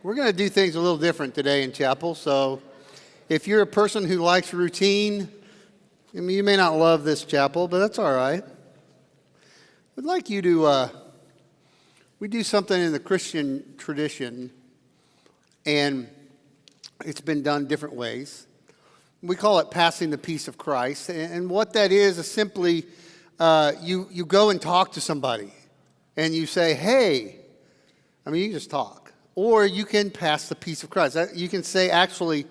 We're going to do things a little different today in chapel. So if you're a person who likes routine, I mean, you may not love this chapel, but that's all right. We'd like you to, we do something in the Christian tradition, and it's been done different ways. We call it passing the peace of Christ. And what that is simply you go and talk to somebody, and you say, hey, I mean, you can just talk. Or you can pass the peace of Christ. You can say, actually,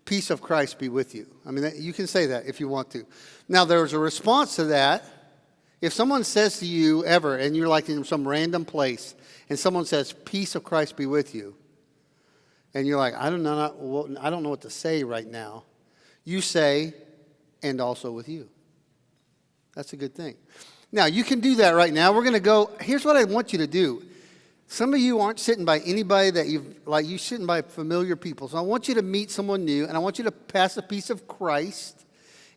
peace of Christ be with you. I mean, you can say that if you want to. Now, there's a response to that. If someone says to you ever, and you're like in some random place, and someone says, peace of Christ be with you, and you're like, I don't know what to say right now. You say, and also with you. That's a good thing. Now, you can do that right now. We're going to go, here's what I want you to do. Some of you aren't sitting by anybody that you're sitting by familiar people. So I want you to meet someone new, and I want you to pass the peace of Christ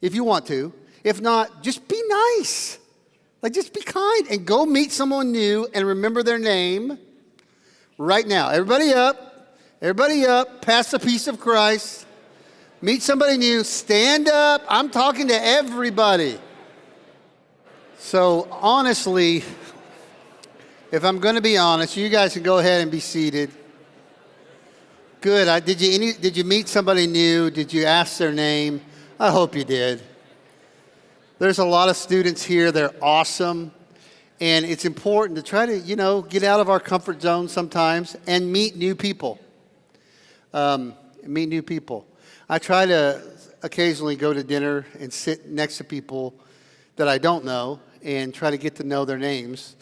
if you want to. If not, just be nice. Just be kind and go meet someone new and remember their name right now. Everybody up, pass the peace of Christ. Meet somebody new, stand up. I'm talking to everybody. So honestly, if I'm going to be honest, you guys can go ahead and be seated. Good. Did you meet somebody new? Did you ask their name? I hope you did. There's a lot of students here. They're awesome. And it's important to try to, get out of our comfort zone sometimes and meet new people. I try to occasionally go to dinner and sit next to people that I don't know and try to get to know their names.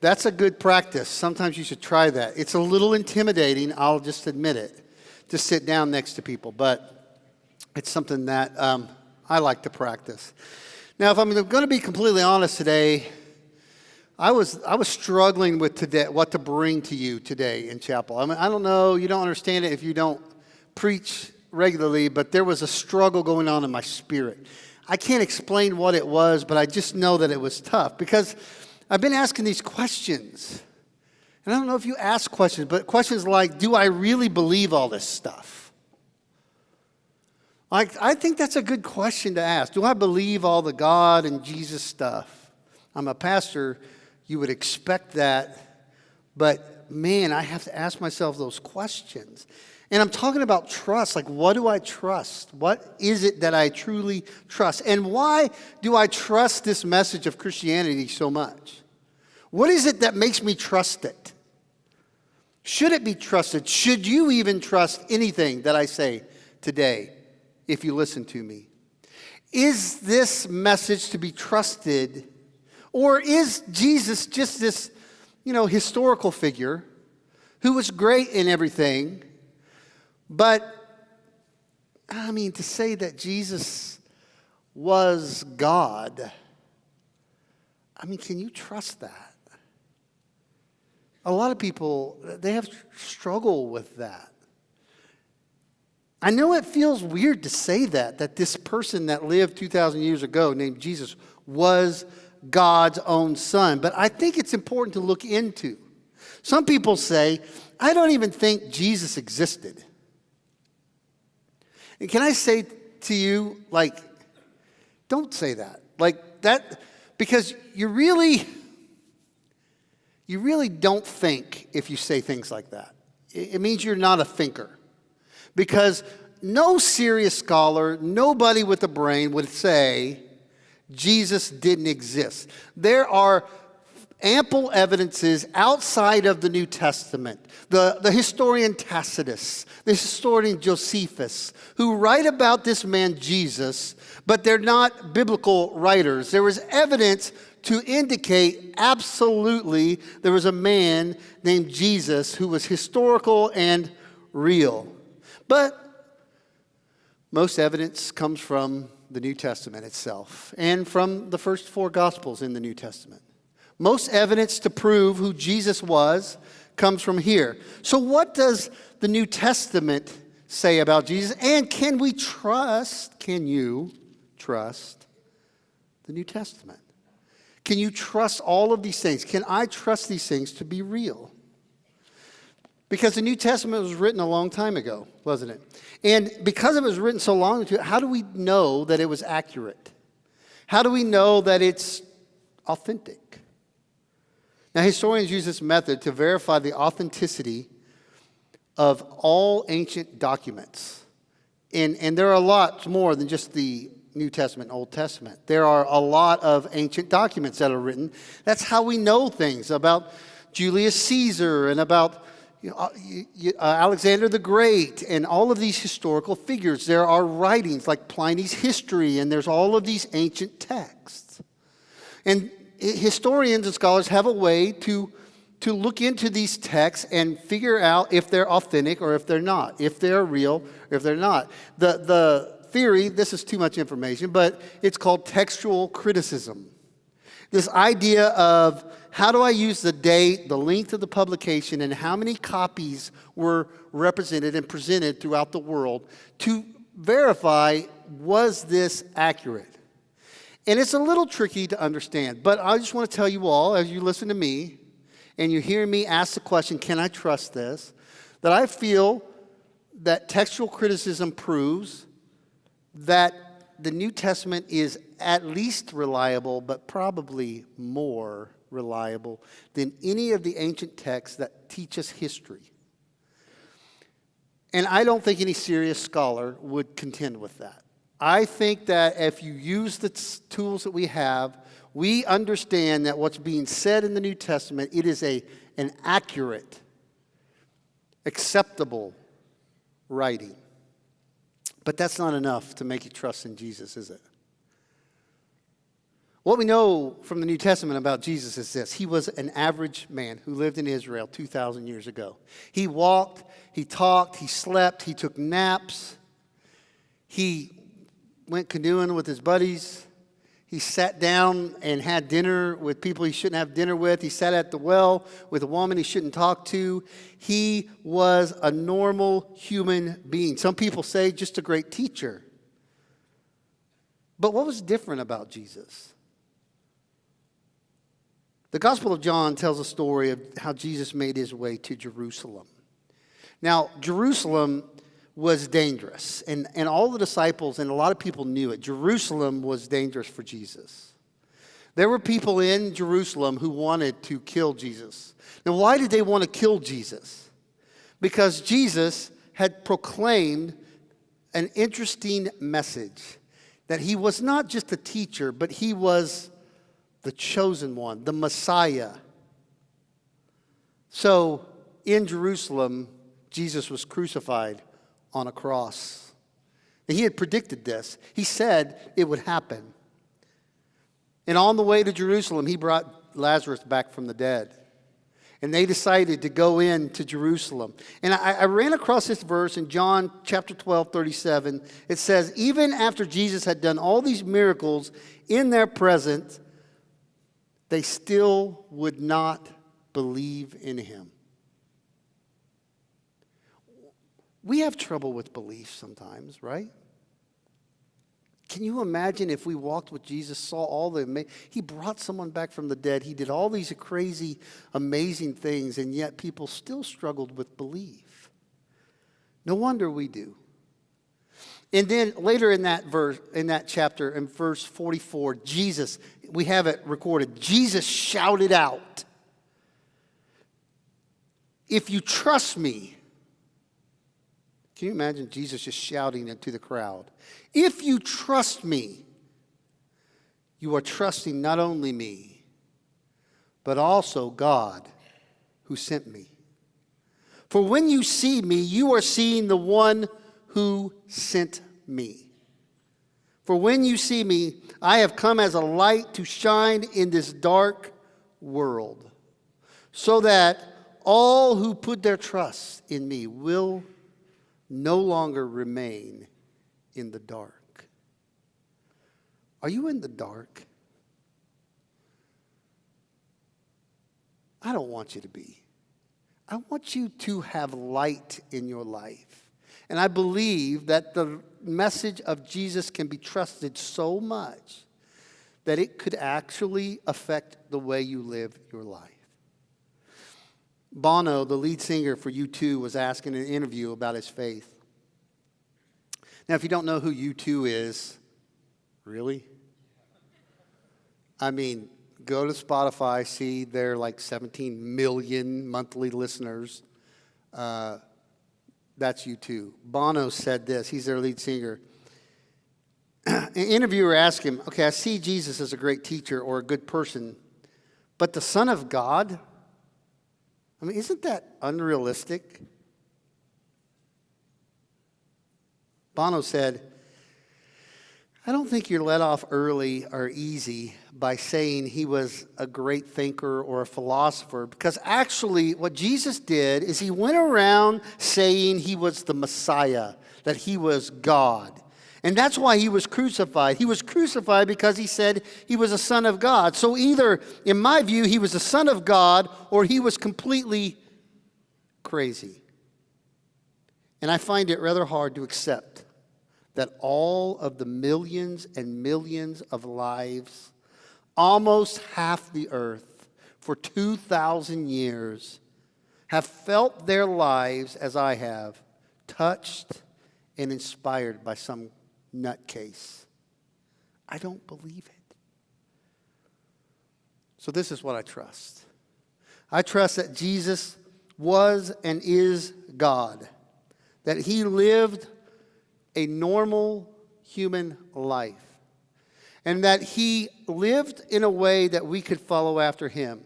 That's a good practice. Sometimes you should try that. It's a little intimidating, I'll just admit it, to sit down next to people, but it's something that I like to practice. Now, if I'm going to be completely honest today, I was struggling with today what to bring to you today in chapel. I mean, I don't know, you don't understand it if you don't preach regularly, but there was a struggle going on in my spirit. I can't explain what it was, but I just know that it was tough because I've been asking these questions. And I don't know if you ask questions, but questions like, do I really believe all this stuff? I think that's a good question to ask. Do I believe all the God and Jesus stuff? I'm a pastor. You would expect that. But, man, I have to ask myself those questions. And I'm talking about trust. What do I trust? What is it that I truly trust? And why do I trust this message of Christianity so much? What is it that makes me trust it? Should it be trusted? Should you even trust anything that I say today if you listen to me? Is this message to be trusted? Or is Jesus just this, historical figure who was great in everything? But, to say that Jesus was God, can you trust that? A lot of people, they have struggle with that. I know it feels weird to say that this person that lived 2,000 years ago named Jesus was God's own son. But I think it's important to look into. Some people say, I don't even think Jesus existed. And can I say to you, don't say that. Because you really don't think if you say things like that. It means you're not a thinker. Because no serious scholar, nobody with a brain would say Jesus didn't exist. There are ample evidences outside of the New Testament. The historian Tacitus, the historian Josephus, who write about this man Jesus, but they're not biblical writers. There was evidence to indicate absolutely there was a man named Jesus who was historical and real. But most evidence comes from the New Testament itself and from the first 4 Gospels in the New Testament. Most evidence to prove who Jesus was comes from here. So what does the New Testament say about Jesus? And can you trust the New Testament? Can you trust all of these things? Can I trust these things to be real? Because the New Testament was written a long time ago, wasn't it? And because it was written so long ago, how do we know that it was accurate? How do we know that it's authentic? Now, historians use this method to verify the authenticity of all ancient documents. And there are a lot more than just the New Testament and Old Testament. There are a lot of ancient documents that are written. That's how we know things about Julius Caesar and about Alexander the Great and all of these historical figures. There are writings like Pliny's History, and there's all of these ancient texts. And historians and scholars have a way to look into these texts and figure out if they're authentic or if they're not, if they're real or if they're not. The theory, this is too much information, but it's called textual criticism. This idea of how do I use the date, the length of the publication, and how many copies were represented and presented throughout the world to verify, was this accurate? And it's a little tricky to understand, but I just want to tell you all, as you listen to me, and you hear me ask the question, can I trust this? That I feel that textual criticism proves that the New Testament is at least reliable, but probably more reliable than any of the ancient texts that teach us history. And I don't think any serious scholar would contend with that. I think that if you use the tools that we have, we understand that what's being said in the New Testament, it is an accurate, acceptable writing. But that's not enough to make you trust in Jesus, is it? What we know from the New Testament about Jesus is this. He was an average man who lived in Israel 2,000 years ago. He walked, he talked, he slept, he took naps. He went canoeing with his buddies. He sat down and had dinner with people he shouldn't have dinner with. He sat at the well with a woman he shouldn't talk to. He was a normal human being. Some people say just a great teacher. But what was different about Jesus? The Gospel of John tells a story of how Jesus made his way to Jerusalem. Now, Jerusalem was dangerous, and all the disciples and a lot of people knew it. Jerusalem was dangerous for Jesus. There were people in Jerusalem who wanted to kill Jesus. Now, why did they want to kill Jesus? Because Jesus had proclaimed an interesting message, that he was not just a teacher, but he was the chosen one, the Messiah. So in Jerusalem, Jesus was crucified on a cross. And he had predicted this. He said it would happen. And on the way to Jerusalem, he brought Lazarus back from the dead. And they decided to go into Jerusalem. And I ran across this verse in John chapter 12, 37. It says, even after Jesus had done all these miracles in their presence, they still would not believe in him. We have trouble with belief sometimes, right? Can you imagine if we walked with Jesus, saw all he brought someone back from the dead, he did all these crazy, amazing things, and yet people still struggled with belief. No wonder we do. And then later in that verse, in that chapter, in verse 44, Jesus, we have it recorded, Jesus shouted out, if you trust me. Can you imagine Jesus just shouting into the crowd? If you trust me, you are trusting not only me, but also God who sent me. For when you see me, you are seeing the one who sent me. For when you see me, I have come as a light to shine in this dark world, so that all who put their trust in me will no longer remain in the dark. Are you in the dark? I don't want you to be. I want you to have light in your life. And I believe that the message of Jesus can be trusted so much that it could actually affect the way you live your life. Bono, the lead singer for U2, was asked in an interview about his faith. Now, if you don't know who U2 is, really? I mean, go to Spotify, see they're like 17 million monthly listeners. That's U2. Bono said this. He's their lead singer. An interviewer asked him, okay, I see Jesus as a great teacher or a good person, but the Son of God? I mean, isn't that unrealistic? Bono said, I don't think you're let off early or easy by saying he was a great thinker or a philosopher, because actually what Jesus did is he went around saying he was the Messiah, that he was God. And that's why he was crucified. He was crucified because he said he was a son of God. So either, in my view, he was a son of God or he was completely crazy. And I find it rather hard to accept that all of the millions and millions of lives, almost half the earth, for 2,000 years, have felt their lives, as I have, touched and inspired by some nutcase. I don't believe it. So this is what I trust. I trust that Jesus was and is God, that he lived a normal human life, and that he lived in a way that we could follow after him,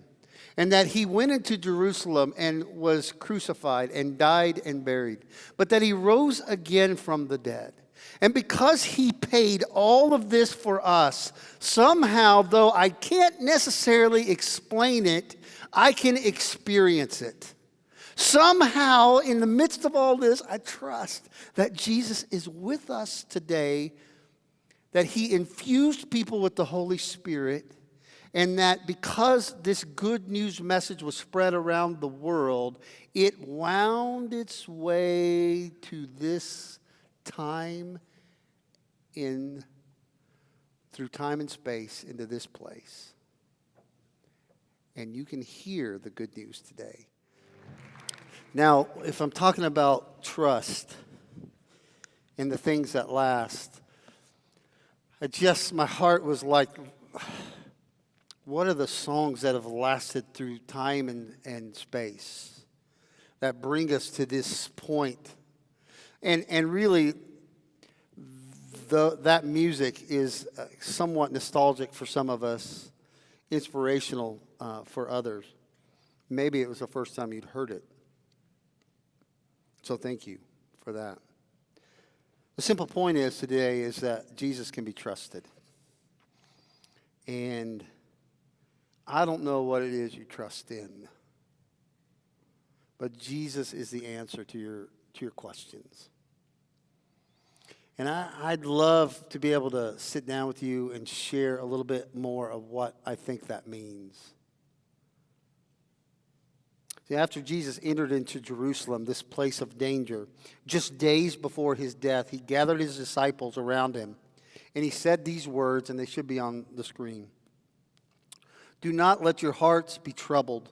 and that he went into Jerusalem and was crucified and died and buried, but that he rose again from the dead. And because he paid all of this for us, somehow, though I can't necessarily explain it, I can experience it. Somehow, in the midst of all this, I trust that Jesus is with us today, that he infused people with the Holy Spirit, and that because this good news message was spread around the world, it wound its way to this time through time and space into this place. And you can hear the good news today. Now, if I'm talking about trust and the things that last, my heart was like, what are the songs that have lasted through time and space that bring us to this point? And really, that music is somewhat nostalgic for some of us, inspirational for others. Maybe it was the first time you'd heard it. So thank you for that. The simple point today is that Jesus can be trusted. And I don't know what it is you trust in, but Jesus is the answer to your questions. And I'd love to be able to sit down with you and share a little bit more of what I think that means. See, after Jesus entered into Jerusalem, this place of danger, just days before his death, he gathered his disciples around him, and he said these words, and they should be on the screen. Do not let your hearts be troubled.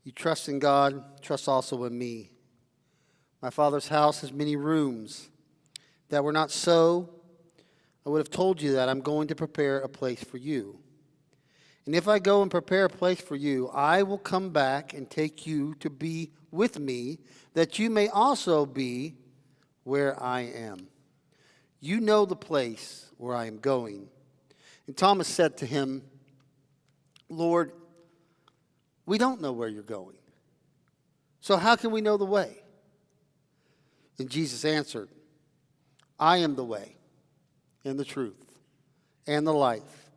You trust in God, trust also in me. My Father's house has many rooms. If that were not so, I would have told you that I'm going to prepare a place for you. And if I go and prepare a place for you, I will come back and take you to be with me, that you may also be where I am. You know the place where I am going. And Thomas said to him, Lord, we don't know where you're going. So how can we know the way? And Jesus answered, I am the way and the truth and the life.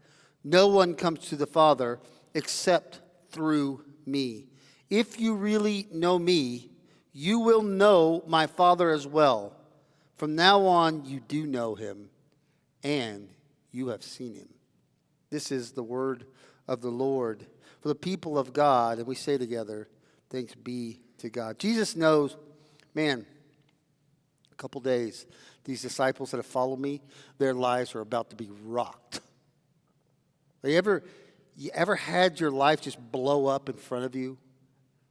No one comes to the Father except through me. If you really know me, you will know my Father as well. From now on, you do know him, and you have seen him. This is the word of the Lord for the people of God. And we say together, thanks be to God. Jesus knows, man, a couple days, these disciples that have followed me, their lives are about to be rocked. You You ever had your life just blow up in front of you?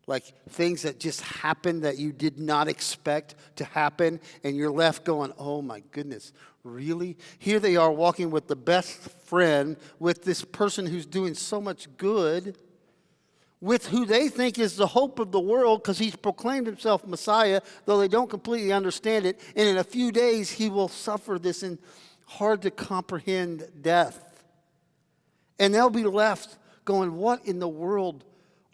Like things that just happened that you did not expect to happen, and you're left going, oh my goodness, really? Here they are walking with the best friend, with this person who's doing so much good, with who they think is the hope of the world because he's proclaimed himself Messiah, though they don't completely understand it. And in a few days, he will suffer this hard to comprehend death. And they'll be left going, what in the world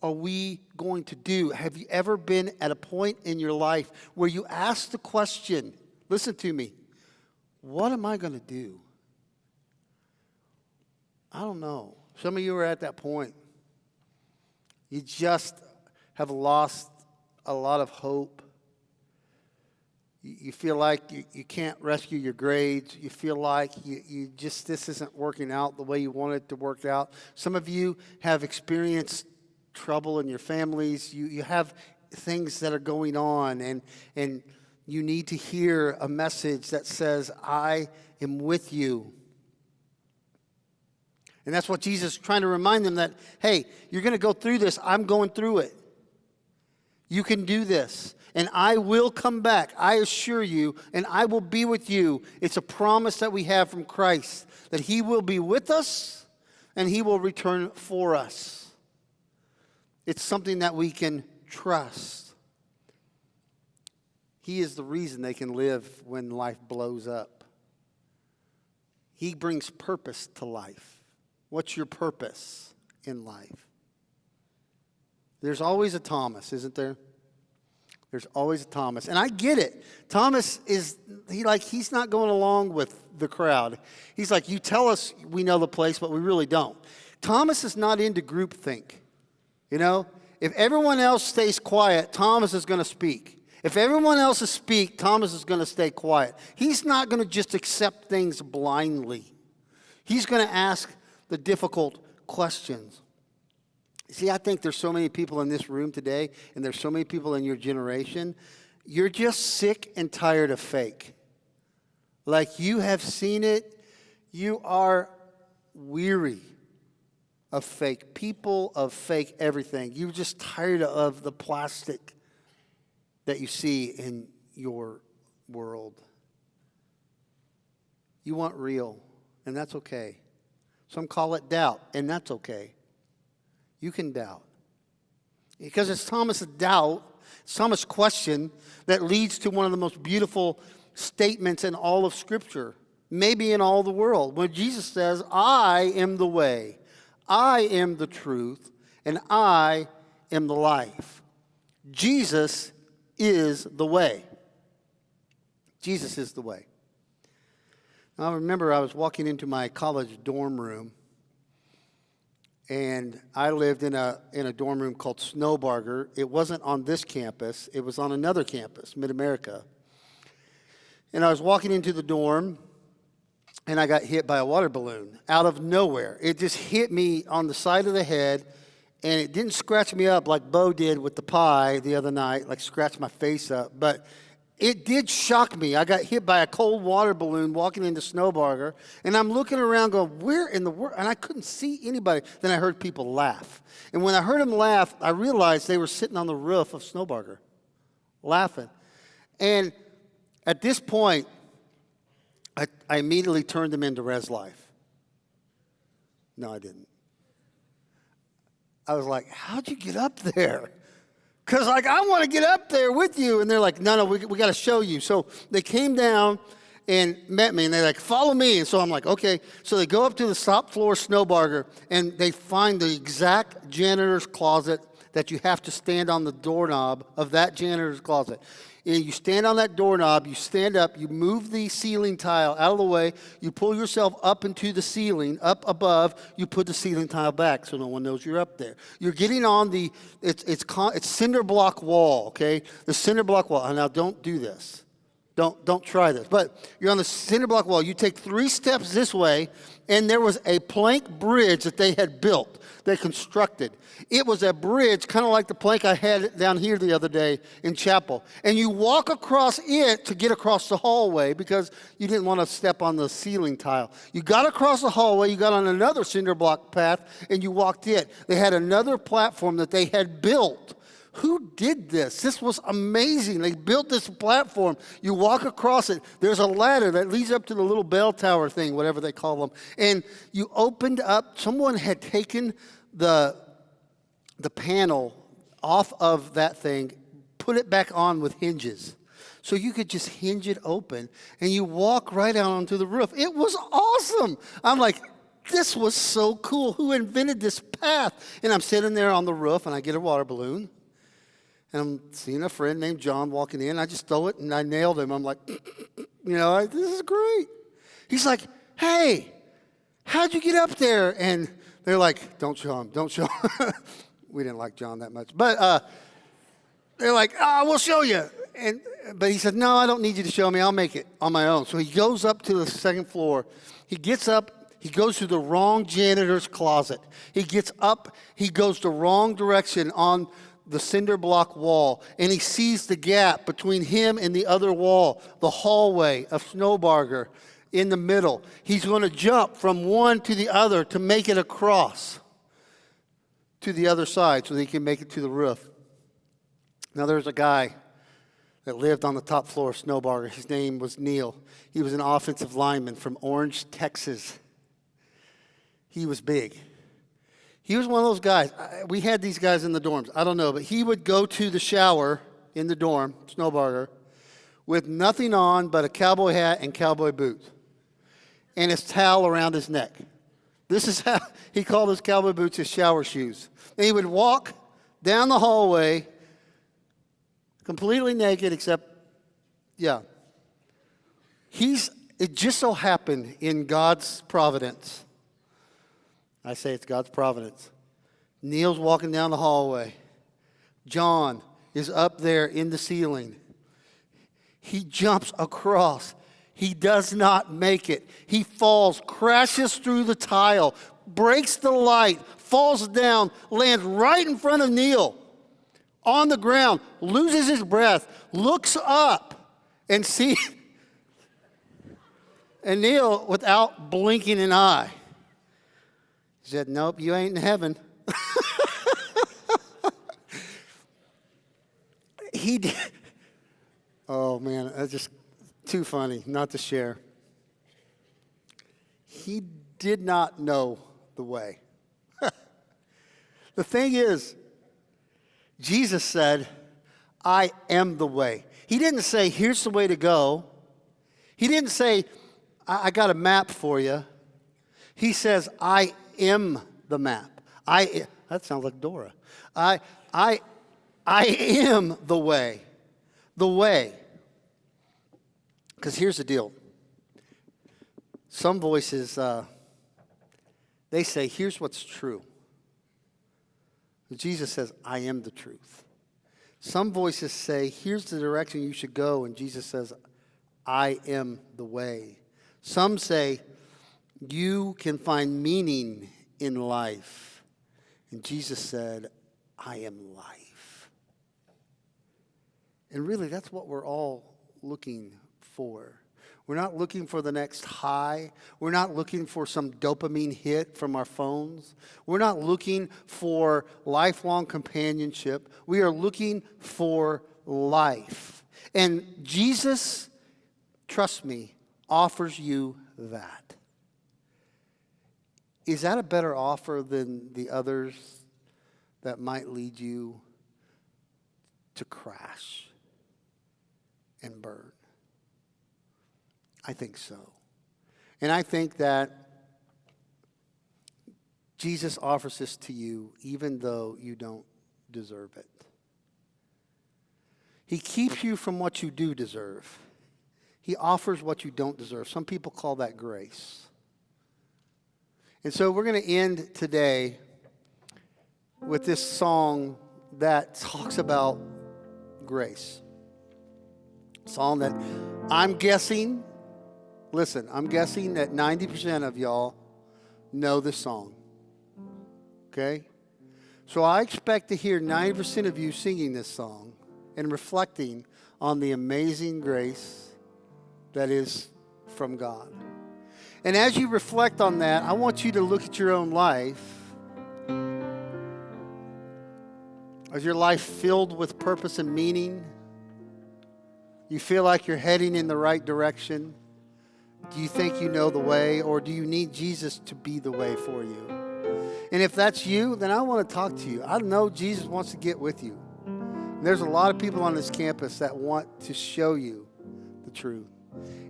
are we going to do? Have you ever been at a point in your life where you ask the question, listen to me, what am I going to do? I don't know. Some of you are at that point. You just have lost a lot of hope. You feel like you can't rescue your grades. You feel like this isn't working out the way you want it to work out. Some of you have experienced trouble in your families. You have things that are going on, and you need to hear a message that says, I am with you. And that's what Jesus is trying to remind them, that, hey, you're going to go through this. I'm going through it. You can do this. And I will come back, I assure you, and I will be with you. It's a promise that we have from Christ, that he will be with us and he will return for us. It's something that we can trust. He is the reason they can live when life blows up. He brings purpose to life. What's your purpose in life? There's always a Thomas, isn't there? There's always a Thomas. And I get it. Thomas he's not going along with the crowd. He's like, you tell us we know the place, but we really don't. Thomas is not into groupthink. You know, if everyone else stays quiet, Thomas is going to speak. If everyone else speaks, Thomas is going to stay quiet. He's not going to just accept things blindly. He's going to ask the difficult questions. See, I think there's so many people in this room today, and there's so many people in your generation, you're just sick and tired of fake. Like, you have seen it. You are weary of fake people, of fake everything. You're just tired of the plastic that you see in your world. You want real, and that's okay. Some call it doubt, and that's okay. You can doubt. Because it's Thomas' doubt, Thomas' question, that leads to one of the most beautiful statements in all of Scripture, maybe in all the world, when Jesus says, I am the way, I am the truth, and I am the life. Jesus is the way. Jesus is the way. Now, I remember I was walking into my college dorm room, and I lived in a dorm room called Snowbarger. It wasn't on this campus. It was on another campus, Mid-America. And I was walking into the dorm, and I got hit by a water balloon out of nowhere. It just hit me on the side of the head, and it didn't scratch me up like Bo did with the pie the other night, like scratch my face up. But it did shock me. I got hit by a cold water balloon walking into Snowbarger, and I'm looking around going, where in the world? And I couldn't see anybody. Then I heard people laugh. And when I heard them laugh, I realized they were sitting on the roof of Snowbarger laughing. And at this point, I immediately turned them into Res Life. No, I didn't. I was like, how'd you get up there? Because, like, I want to get up there with you. And they're like, no, we got to show you. So they came down and met me, and they're like, follow me. And so I'm like, okay. So they go up to the top floor Snowbarger, and they find the exact janitor's closet that you have to stand on the doorknob of that janitor's closet. And you stand on that doorknob, you stand up, you move the ceiling tile out of the way, you pull yourself up into the ceiling, up above, you put the ceiling tile back so no one knows you're up there. You're getting on the, it's cinder block wall, okay? The cinder block wall. And now don't do this. Don't try this. But you're on the cinder block wall. You take 3 steps this way, And there was a plank bridge that they had built, they constructed. It was a bridge kind of like the plank I had down here the other day in chapel. And you walk across it to get across the hallway because you didn't want to step on the ceiling tile. You got across the hallway, you got on another cinder block path, and you walked it. They had another platform that they had built. Who did this? This was amazing. They built this platform. You walk across it. There's a ladder that leads up to the little bell tower thing, whatever they call them. And you opened up. Someone had taken the panel off of that thing, put it back on with hinges. So you could just hinge it open, and you walk right out onto the roof. It was awesome. I'm like, this was so cool. Who invented this path? And I'm sitting there on the roof, and I get a water balloon. And I'm seeing a friend named John walking in. I just throw it, and I nailed him. I'm like, this is great. He's like, hey, how'd you get up there? And they're like, don't show him, don't show him. We didn't like John that much. But they're like, we'll show you. But he said, no, I don't need you to show me. I'll make it on my own. So he goes up to the second floor. He gets up. He goes to the wrong janitor's closet. He gets up. He goes the wrong direction on the cinder block wall, and he sees the gap between him and the other wall, the hallway of Snowbarger in the middle. He's going to jump from one to the other to make it across to the other side so that he can make it to the roof. Now, there's a guy that lived on the top floor of Snowbarger. His name was Neil. He was an offensive lineman from Orange, Texas. He was big. He was one of those guys. We had these guys in the dorms. I don't know, but he would go to the shower in the dorm, Snowbarger, with nothing on but a cowboy hat and cowboy boots and his towel around his neck. This is how he called his cowboy boots his shower shoes. And he would walk down the hallway completely naked except, it just so happened in God's providence. I say it's God's providence. Neil's walking down the hallway. John is up there in the ceiling. He jumps across. He does not make it. He falls, crashes through the tile, breaks the light, falls down, lands right in front of Neil on the ground, loses his breath, looks up and sees. And Neil, without blinking an eye, said, nope, you ain't in heaven. He did. Oh, man, that's just too funny not to share. He did not know the way. The thing is, Jesus said, I am the way. He didn't say, here's the way to go. He didn't say, I got a map for you. He says, I am the map. That sounds like Dora. I am the way. The way. Because here's the deal. Some voices, they say, here's what's true. Jesus says, I am the truth. Some voices say, here's the direction you should go, and Jesus says, I am the way. Some say, you can find meaning in life. And Jesus said, I am life. And really, that's what we're all looking for. We're not looking for the next high. We're not looking for some dopamine hit from our phones. We're not looking for lifelong companionship. We are looking for life. And Jesus, trust me, offers you that. Is that a better offer than the others that might lead you to crash and burn? I think so. And I think that Jesus offers this to you even though you don't deserve it. He keeps you from what you do deserve. He offers what you don't deserve. Some people call that grace. And so we're going to end today with this song that talks about grace. A song that I'm guessing that 90% of y'all know the song. Okay? So I expect to hear 90% of you singing this song and reflecting on the amazing grace that is from God. And as you reflect on that, I want you to look at your own life. Is your life filled with purpose and meaning? You feel like you're heading in the right direction? Do you think you know the way, or do you need Jesus to be the way for you? And if that's you, then I want to talk to you. I know Jesus wants to get with you. And there's a lot of people on this campus that want to show you the truth.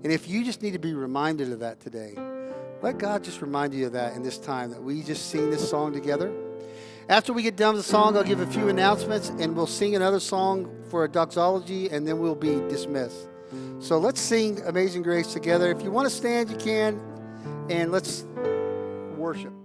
And if you just need to be reminded of that today, let God just remind you of that in this time that we just sing this song together. After we get done with the song, I'll give a few announcements, and we'll sing another song for a doxology, and then we'll be dismissed. So let's sing Amazing Grace together. If you want to stand, you can, and let's worship.